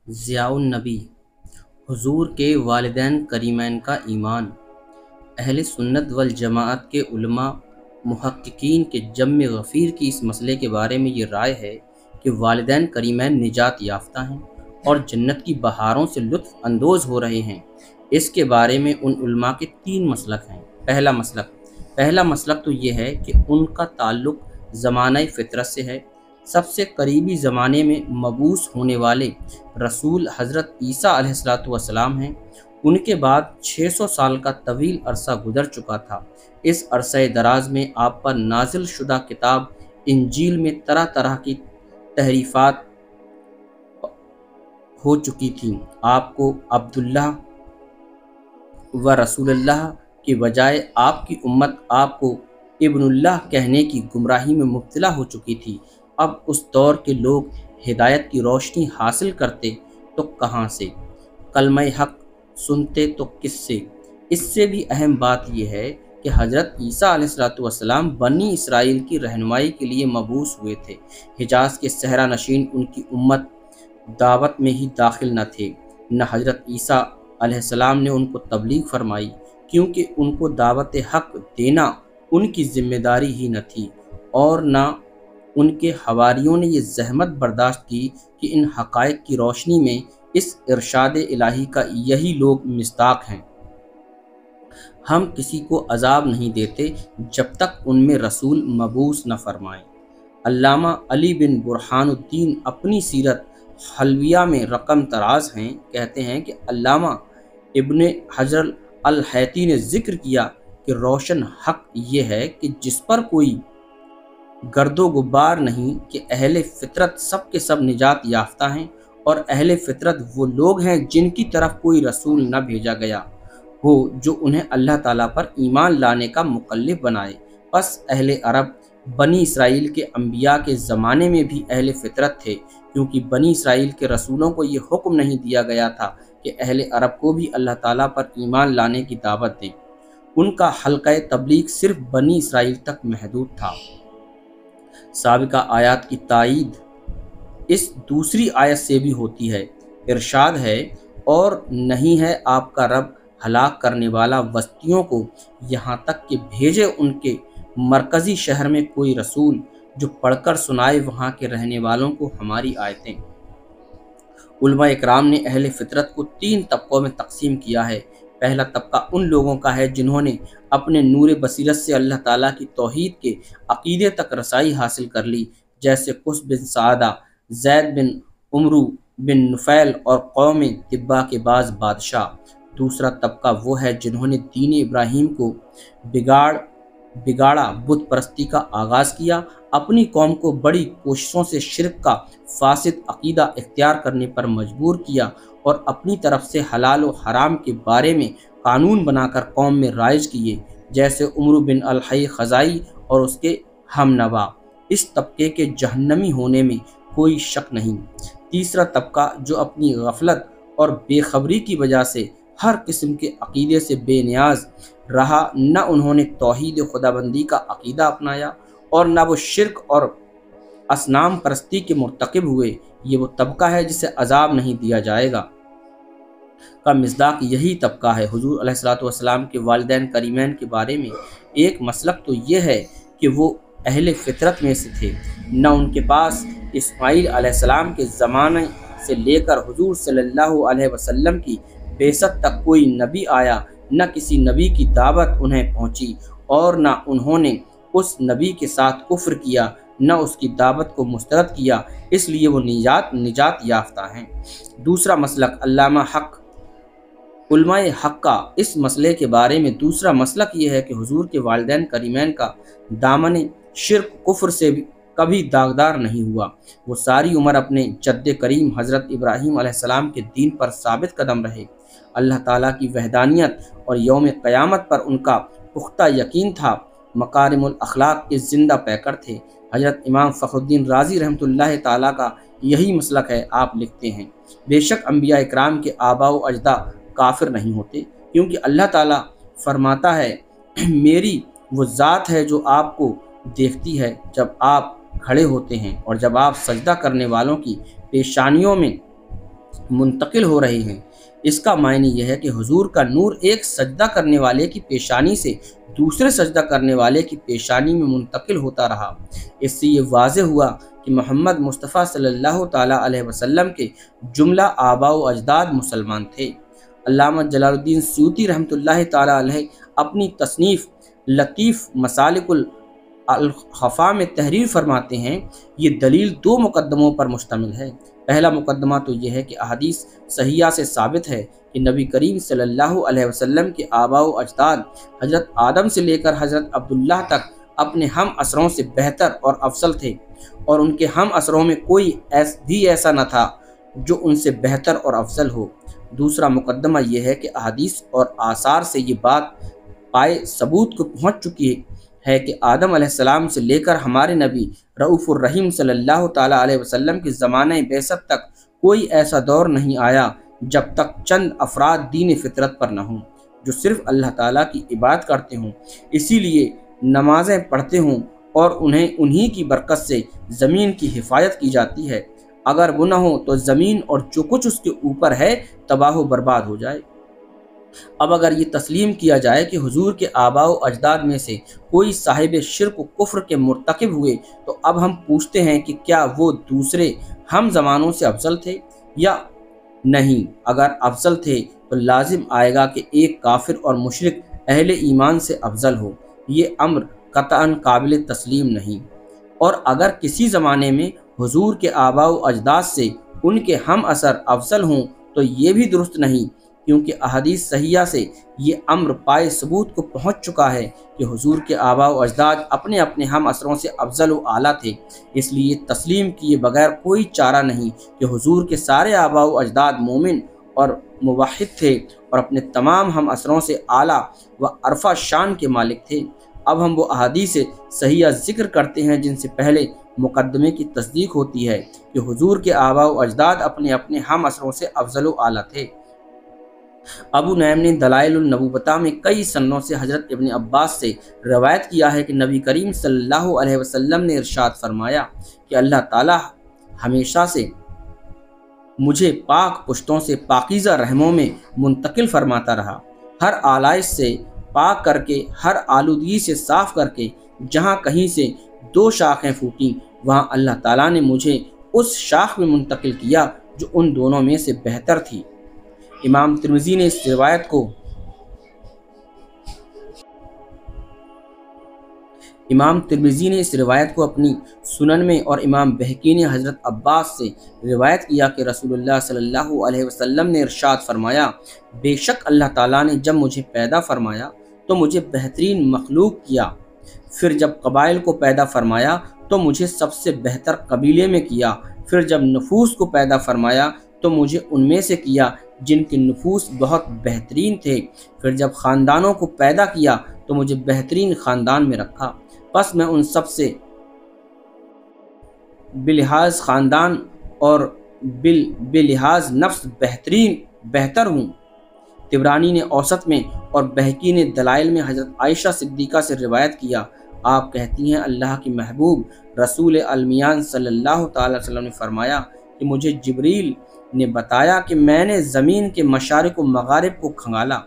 ضیاء النبی حضور کے والدین کریمین کا ایمان۔ اہل سنت والجماعت کے علماء محققین کے جم غفیر کی اس مسئلے کے بارے میں یہ رائے ہے کہ والدین کریمین نجات یافتہ ہیں اور جنت کی بہاروں سے لطف اندوز ہو رہے ہیں۔ اس کے بارے میں ان علماء کے 3 مسلک ہیں۔ پہلا مسلک تو یہ ہے کہ ان کا تعلق زمانہ فطرت سے ہے۔ سب سے قریبی زمانے میں مبعوث ہونے والے رسول حضرت عیسیٰ علیہ السلام ہیں۔ ان کے بعد 600 سال کا طویل عرصہ گزر چکا تھا۔ اس عرصہ دراز میں آپ پر نازل شدہ کتاب انجیل میں طرح طرح کی تحریفات ہو چکی تھیں۔ آپ کو عبداللہ و رسول اللہ کے بجائے آپ کی امت آپ کو ابن اللہ کہنے کی گمراہی میں مبتلا ہو چکی تھی۔ اب اس دور کے لوگ ہدایت کی روشنی حاصل کرتے تو کہاں سے، کلمہ حق سنتے تو کس سے؟ اس سے بھی اہم بات یہ ہے کہ حضرت عیسیٰ علیہ السلام بنی اسرائیل کی رہنمائی کے لیے مبعوث ہوئے تھے۔ حجاز کے صحرا نشین ان کی امت دعوت میں ہی داخل نہ تھے، نہ حضرت عیسیٰ علیہ السلام نے ان کو تبلیغ فرمائی، کیونکہ ان کو دعوت حق دینا ان کی ذمہ داری ہی نہ تھی، اور نہ ان کے حواریوں نے یہ زحمت برداشت کی کہ ان حقائق کی روشنی میں اس ارشاد الہی کا یہی لوگ مصداق ہیں۔ ہم کسی کو عذاب نہیں دیتے جب تک ان میں رسول مبعوث نہ فرمائیں۔ علامہ علی بن برہان الدین اپنی سیرت حلویہ میں رقم تراز ہیں، کہتے ہیں کہ علامہ ابن حجر الحیتی نے ذکر کیا کہ روشن حق یہ ہے کہ جس پر کوئی گرد و غبار نہیں کہ اہل فطرت سب کے سب نجات یافتہ ہیں، اور اہل فطرت وہ لوگ ہیں جن کی طرف کوئی رسول نہ بھیجا گیا ہو جو انہیں اللہ تعالیٰ پر ایمان لانے کا مکلف بنائے۔ پس اہل عرب بنی اسرائیل کے انبیاء کے زمانے میں بھی اہل فطرت تھے، کیونکہ بنی اسرائیل کے رسولوں کو یہ حکم نہیں دیا گیا تھا کہ اہل عرب کو بھی اللہ تعالیٰ پر ایمان لانے کی دعوت دیں۔ ان کا حلقہ تبلیغ صرف بنی اسرائیل تک محدود تھا۔ سابقہ آیات کی تائید اس دوسری آیت سے بھی ہوتی ہے۔ ارشاد ہے، اور نہیں ہے آپ کا رب ہلاک کرنے والا وسطیوں کو یہاں تک کہ بھیجے ان کے مرکزی شہر میں کوئی رسول جو پڑھ کر سنائے وہاں کے رہنے والوں کو ہماری آیتیں۔ علماء اکرام نے اہل فطرت کو 3 طبقوں میں تقسیم کیا ہے۔ پہلا طبقہ ان لوگوں کا ہے جنہوں نے اپنے نور بصیرت سے اللہ تعالیٰ کی توحید کے عقیدے تک رسائی حاصل کر لی، جیسے قس بن سعادہ، زید بن عمرو بن نفیل اور قوم تبا کے بعض بادشاہ۔ دوسرا طبقہ وہ ہے جنہوں نے دین ابراہیم کو بگاڑا، بت پرستی کا آغاز کیا، اپنی قوم کو بڑی کوششوں سے شرک کا فاسد عقیدہ اختیار کرنے پر مجبور کیا، اور اپنی طرف سے حلال و حرام کے بارے میں قانون بنا کر قوم میں رائج کیے، جیسے عمرو بن الحی خزائی اور اس کے ہم نوا۔ اس طبقے کے جہنمی ہونے میں کوئی شک نہیں۔ تیسرا طبقہ جو اپنی غفلت اور بے خبری کی وجہ سے ہر قسم کے عقیدے سے بے نیاز رہا، نہ انہوں نے توحید خداوندی کا عقیدہ اپنایا اور نہ وہ شرک اور اصنام پرستی کے مرتکب ہوئے، یہ وہ طبقہ ہے جسے عذاب نہیں دیا جائے گا۔ کا مصداق یہی طبقہ ہے۔ حضور علیہ السلام کے والدین کریمین کے بارے میں ایک مسلک تو یہ ہے کہ وہ اہل فطرت میں سے تھے، نہ ان کے پاس اسماعیل علیہ السلام کے زمانے سے لے کر حضور صلی اللہ علیہ وسلم کی بعثت تک کوئی نبی آیا، نہ کسی نبی کی دعوت انہیں پہنچی، اور نہ انہوں نے اس نبی کے ساتھ کفر کیا، نہ اس کی دعوت کو مسترد کیا، اس لیے وہ نجات یافتہ ہیں۔ دوسرا مسلک علامہ حق علماء حق کا اس مسئلے کے بارے میں دوسرا مسلک یہ ہے کہ حضور کے والدین کریمین کا دامن شرک کفر سے کبھی داغدار نہیں ہوا۔ وہ ساری عمر اپنے جد کریم حضرت ابراہیم علیہ السلام کے دین پر ثابت قدم رہے۔ اللہ تعالیٰ کی وحدانیت اور یوم قیامت پر ان کا پختہ یقین تھا، مکارم الاخلاق کے زندہ پیکر تھے۔ حضرت امام فخر الدین رازی رحمۃ اللہ تعالیٰ کا یہی مسلک ہے۔ آپ لکھتے ہیں، بے شک انبیاء اکرام کے آباء و اجداد کافر نہیں ہوتے، کیونکہ اللہ تعالیٰ فرماتا ہے، میری وہ ذات ہے جو آپ کو دیکھتی ہے جب آپ کھڑے ہوتے ہیں اور جب آپ سجدہ کرنے والوں کی پیشانیوں میں منتقل ہو رہے ہیں۔ اس کا معنی یہ ہے کہ حضور کا نور ایک سجدہ کرنے والے کی پیشانی سے دوسرے سجدہ کرنے والے کی پیشانی میں منتقل ہوتا رہا۔ اس سے یہ واضح ہوا کہ محمد مصطفیٰ صلی اللہ تعالیٰ علیہ وسلم کے جملہ آباء و اجداد مسلمان تھے۔ علامہ جلال الدین سیوطی رحمۃ اللہ تعالیٰ علیہ اپنی تصنیف لطیف مسالک الخفا میں تحریر فرماتے ہیں، یہ دلیل دو مقدموں پر مشتمل ہے۔ پہلا مقدمہ تو یہ ہے کہ احادیث صحیحہ سے ثابت ہے کہ نبی کریم صلی اللہ علیہ وسلم کے آباء و اجداد حضرت آدم سے لے کر حضرت عبداللہ تک اپنے ہم عصروں سے بہتر اور افضل تھے، اور ان کے ہم عصروں میں کوئی بھی ایسا نہ تھا جو ان سے بہتر اور افضل ہو۔ دوسرا مقدمہ یہ ہے کہ احادیث اور آثار سے یہ بات پائے ثبوت کو پہنچ چکی ہے کہ آدم علیہ السلام سے لے کر ہمارے نبی رؤوف الرحیم صلی اللہ تعالیٰ علیہ وسلم کے زمانہ بعثت تک کوئی ایسا دور نہیں آیا جب تک چند افراد دین فطرت پر نہ ہوں، جو صرف اللہ تعالیٰ کی عبادت کرتے ہوں، اسی لیے نمازیں پڑھتے ہوں، اور انہی کی برکت سے زمین کی حفاظت کی جاتی ہے۔ اگر وہ نہ ہو تو زمین اور جو کچھ اس کے اوپر ہے تباہ و برباد ہو جائے۔ اب اگر یہ تسلیم کیا جائے کہ حضور کے آباء و اجداد میں سے کوئی صاحب شرک و کفر کے مرتکب ہوئے، تو اب ہم پوچھتے ہیں کہ کیا وہ دوسرے ہم زمانوں سے افضل تھے یا نہیں؟ اگر افضل تھے تو لازم آئے گا کہ ایک کافر اور مشرک اہل ایمان سے افضل ہو۔ یہ امر قطعاً قابل تسلیم نہیں۔ اور اگر کسی زمانے میں حضور کے آباء و اجداد سے ان کے ہم عصر افضل ہوں تو یہ بھی درست نہیں، کیونکہ احادیث صحیحہ سے یہ امر پائے ثبوت کو پہنچ چکا ہے کہ حضور کے آباء و اجداد اپنے اپنے ہم عصروں سے افضل و اعلیٰ تھے۔ اس لیے تسلیم کیے بغیر کوئی چارہ نہیں کہ حضور کے سارے آباء و اجداد مومن اور موحد تھے اور اپنے تمام ہم عصروں سے اعلیٰ و ارفع شان کے مالک تھے۔ اب ہم وہ احادیث صحیحہ ذکر کرتے ہیں جن سے پہلے مقدمے کی تصدیق ہوتی ہے کہ حضور کے آباء و اجداد اپنے اپنے ہم عصروں سے افضل و اعلیٰ تھے۔ ابو نعیم نے دلائل النبوۃ میں کئی سنوں سے حضرت ابن عباس سے روایت کیا ہے کہ نبی کریم صلی اللہ علیہ وسلم نے ارشاد فرمایا کہ اللہ تعالیٰ ہمیشہ سے مجھے پاک پشتوں سے پاکیزہ رحموں میں منتقل فرماتا رہا، ہر آلائش سے پاک کر کے، ہر آلودگی سے صاف کر کے۔ جہاں کہیں سے دو شاخیں پھوٹیں وہاں اللہ تعالیٰ نے مجھے اس شاخ میں منتقل کیا جو ان دونوں میں سے بہتر تھی۔ امام ترمذی نے اس روایت کو اپنی سنن میں، اور امام بہقی نے حضرت عباس سے روایت کیا کہ رسول اللہ صلی اللہ علیہ وسلم نے ارشاد فرمایا، بے شک اللہ تعالیٰ نے جب مجھے پیدا فرمایا تو مجھے بہترین مخلوق کیا، پھر جب قبائل کو پیدا فرمایا تو مجھے سب سے بہتر قبیلے میں کیا، پھر جب نفوس کو پیدا فرمایا تو مجھے ان میں سے کیا جن کے نفوس بہت بہترین تھے، پھر جب خاندانوں کو پیدا کیا تو مجھے بہترین خاندان میں رکھا، بس میں ان سب سے بلحاظ خاندان اور بلحاظ نفس بہتر ہوں۔ طبرانی نے اوسط میں اور بہقی نے دلائل میں حضرت عائشہ صدیقہ سے روایت کیا، آپ کہتی ہیں اللہ کی محبوب رسول المیان صلی اللہ تعالی علیہ وسلم نے فرمایا کہ مجھے جبریل نے بتایا کہ میں نے زمین کے مشارق و مغارب کو کھنگالا،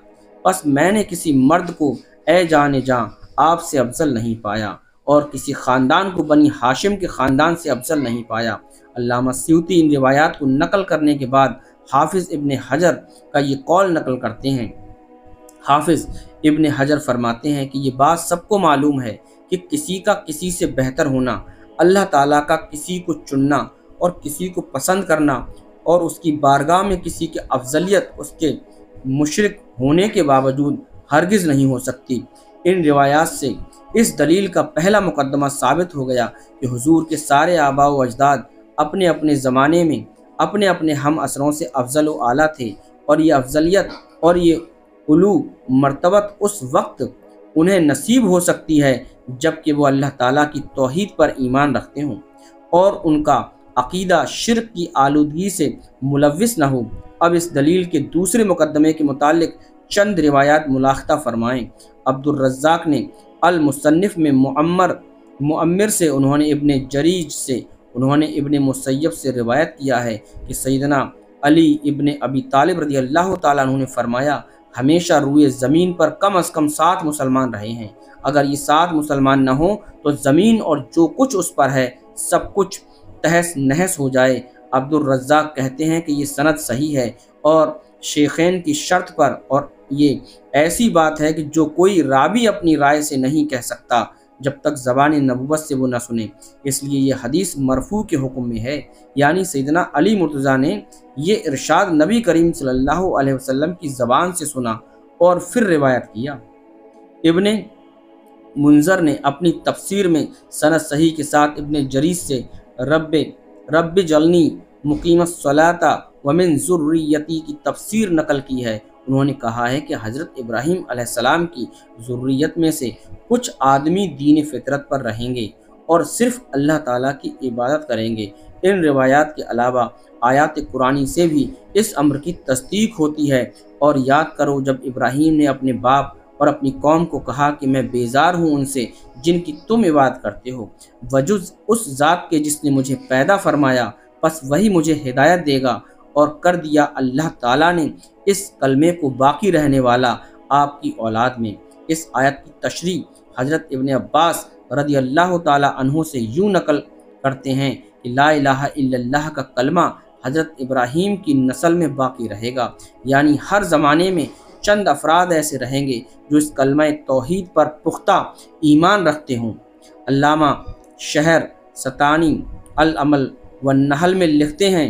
بس میں نے کسی مرد کو اے جان جاں آپ سے افضل نہیں پایا، اور کسی خاندان کو بنی ہاشم کے خاندان سے افضل نہیں پایا۔ علامہ سیوطی ان روایات کو نقل کرنے کے بعد حافظ ابن حجر کا یہ قول نقل کرتے ہیں۔ حافظ ابن حجر فرماتے ہیں کہ یہ بات سب کو معلوم ہے کہ کسی کا کسی سے بہتر ہونا، اللہ تعالیٰ کا کسی کو چننا اور کسی کو پسند کرنا، اور اس کی بارگاہ میں کسی کی افضلیت اس کے مشرک ہونے کے باوجود ہرگز نہیں ہو سکتی۔ ان روایات سے اس دلیل کا پہلا مقدمہ ثابت ہو گیا کہ حضور کے سارے آباء و اجداد اپنے اپنے زمانے میں اپنے اپنے ہم عصروں سے افضل و اعلیٰ تھے، اور یہ افضلیت اور یہ علو مرتبت اس وقت انہیں نصیب ہو سکتی ہے جب کہ وہ اللہ تعالیٰ کی توحید پر ایمان رکھتے ہوں اور ان کا عقیدہ شرک کی آلودگی سے ملوث نہ ہو۔ اب اس دلیل کے دوسرے مقدمے کے متعلق چند روایات ملاحظہ فرمائیں۔ عبد الرزاق نے المصنف میں معمر سے، انہوں نے ابن جریج سے، انہوں نے ابن مسیب سے روایت کیا ہے کہ سیدنا علی ابن ابی طالب رضی اللہ تعالیٰ عنہ نے فرمایا ہمیشہ روئے زمین پر کم از کم 7 مسلمان رہے ہیں، اگر یہ 7 مسلمان نہ ہوں تو زمین اور جو کچھ اس پر ہے سب کچھ تہس نہس ہو جائے۔ عبد الرزاق کہتے ہیں کہ یہ سند صحیح ہے اور شیخین کی شرط پر، اور یہ ایسی بات ہے کہ جو کوئی راوی اپنی رائے سے نہیں کہہ سکتا جب تک زبان نبوت سے وہ نہ سنے، اس لیے یہ حدیث مرفوع کے حکم میں ہے، یعنی سیدنا علی مرتضیٰ نے یہ ارشاد نبی کریم صلی اللہ علیہ وسلم کی زبان سے سنا اور پھر روایت کیا۔ ابن منذر نے اپنی تفسیر میں سند صحیح کے ساتھ ابن جریج سے رب جلنی مقیم الصلاۃ ومن ذریتی کی تفسیر نقل کی ہے۔ انہوں نے کہا ہے کہ حضرت ابراہیم علیہ السلام کی ذریت میں سے کچھ آدمی دین فطرت پر رہیں گے اور صرف اللہ تعالیٰ کی عبادت کریں گے۔ ان روایات کے علاوہ آیات قرآنی سے بھی اس امر کی تصدیق ہوتی ہے۔ اور یاد کرو جب ابراہیم نے اپنے باپ اور اپنی قوم کو کہا کہ میں بیزار ہوں ان سے جن کی تم عبادت کرتے ہو، وجز اس ذات کے جس نے مجھے پیدا فرمایا، پس وہی مجھے ہدایت دے گا، اور کر دیا اللہ تعالیٰ نے اس کلمے کو باقی رہنے والا آپ کی اولاد میں۔ اس آیت کی تشریح حضرت ابن عباس رضی اللہ تعالیٰ عنہ سے یوں نقل کرتے ہیں کہ لا الہ الا اللہ کا کلمہ حضرت ابراہیم کی نسل میں باقی رہے گا، یعنی ہر زمانے میں چند افراد ایسے رہیں گے جو اس کلمہ توحید پر پختہ ایمان رکھتے ہوں۔ علامہ شہر ستانی العمل والنحل میں لکھتے ہیں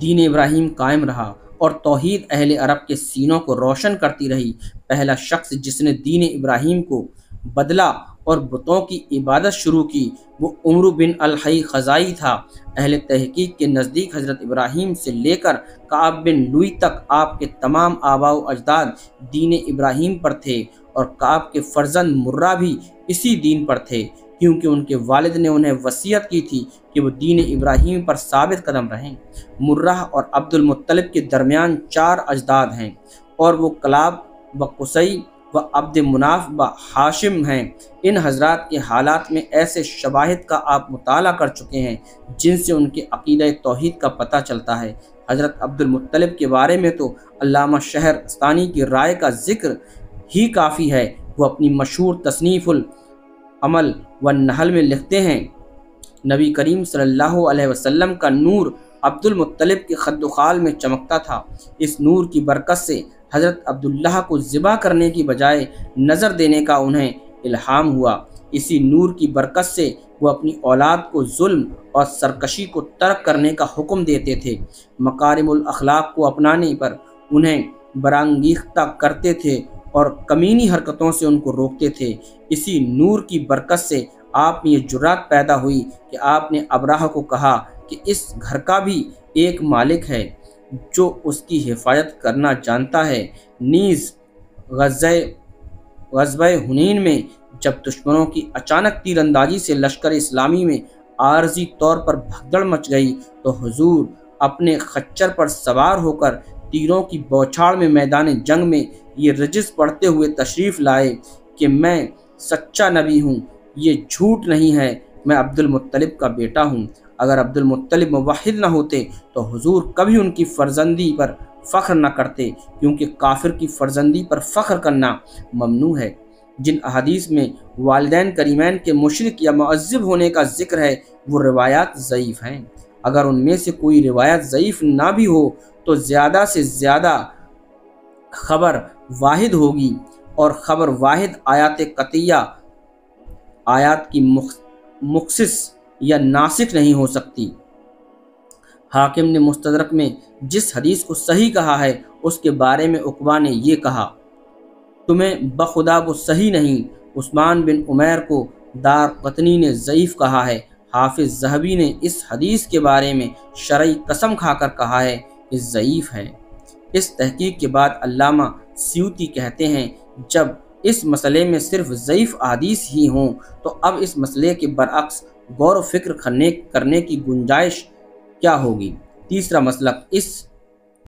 دین ابراہیم قائم رہا اور توحید اہل عرب کے سینوں کو روشن کرتی رہی۔ پہلا شخص جس نے دین ابراہیم کو بدلا اور بتوں کی عبادت شروع کی وہ عمرو بن الحی خزائی تھا۔ اہل تحقیق کے نزدیک حضرت ابراہیم سے لے کر کعب بن لوئی تک آپ کے تمام آباء و اجداد دین ابراہیم پر تھے، اور کعب کے فرزند مرہ بھی اسی دین پر تھے، کیونکہ ان کے والد نے انہیں وصیت کی تھی کہ وہ دین ابراہیم پر ثابت قدم رہیں۔ مرہ اور عبد المطلب کے درمیان 4 اجداد ہیں، اور وہ کلاب و قصی و عبد مناف و ہاشم ہیں۔ ان حضرات کے حالات میں ایسے شواہد کا آپ مطالعہ کر چکے ہیں جن سے ان کے عقیدہ توحید کا پتہ چلتا ہے۔ حضرت عبد المطلب کے بارے میں تو علامہ شہر ستانی کی رائے کا ذکر ہی کافی ہے۔ وہ اپنی مشہور تصنیف العمل والنحل میں لکھتے ہیں نبی کریم صلی اللہ علیہ وسلم کا نور عبد المطلب کے خد و خال میں چمکتا تھا۔ اس نور کی برکت سے حضرت عبداللہ کو ذبح کرنے کی بجائے نظر دینے کا انہیں الہام ہوا۔ اسی نور کی برکت سے وہ اپنی اولاد کو ظلم اور سرکشی کو ترک کرنے کا حکم دیتے تھے، مکارم الاخلاق کو اپنانے پر انہیں برانگیختہ کرتے تھے اور کمینی حرکتوں سے ان کو روکتے تھے۔ اسی نور کی برکت سے آپ میں یہ جرات پیدا ہوئی کہ آپ نے ابراہ کو کہا کہ اس گھر کا بھی ایک مالک ہے جو اس کی حفاظت کرنا جانتا ہے۔ نیز غزوہ حنین میں جب دشمنوں کی اچانک تیر اندازی سے لشکر اسلامی میں عارضی طور پر بھگدڑ مچ گئی تو حضور اپنے خچر پر سوار ہو کر تیروں کی بوچھاڑ میں میدان جنگ میں یہ رجز پڑھتے ہوئے تشریف لائے کہ میں سچا نبی ہوں، یہ جھوٹ نہیں ہے، میں عبد المطلب کا بیٹا ہوں۔ اگر عبد المطلب موحد نہ ہوتے تو حضور کبھی ان کی فرزندی پر فخر نہ کرتے، کیونکہ کافر کی فرزندی پر فخر کرنا ممنوع ہے۔ جن احادیث میں والدین کریمین کے مشرک یا معذب ہونے کا ذکر ہے وہ روایات ضعیف ہیں۔ اگر ان میں سے کوئی روایت ضعیف نہ بھی ہو تو زیادہ سے زیادہ خبر واحد ہوگی، اور خبر واحد آیات قطعیہ آیات کی مخصص یا ناسخ نہیں ہو سکتی۔ حاکم نے مستدرک میں جس حدیث کو صحیح کہا ہے اس کے بارے میں عقبہ نے یہ کہا تمہیں بخدا وہ صحیح نہیں۔ عثمان بن عمیر کو دار قطنی نے ضعیف کہا ہے۔ حافظ ذہبی نے اس حدیث کے بارے میں شرعی قسم کھا کر کہا ہے کہ ضعیف ہے۔ اس تحقیق کے بعد علامہ سیوطی کہتے ہیں جب اس مسئلے میں صرف ضعیف احادیث ہی ہوں تو اب اس مسئلے کے برعکس غور و فکر کرنے کی گنجائش کیا ہوگی۔ تیسرا مسلک، اس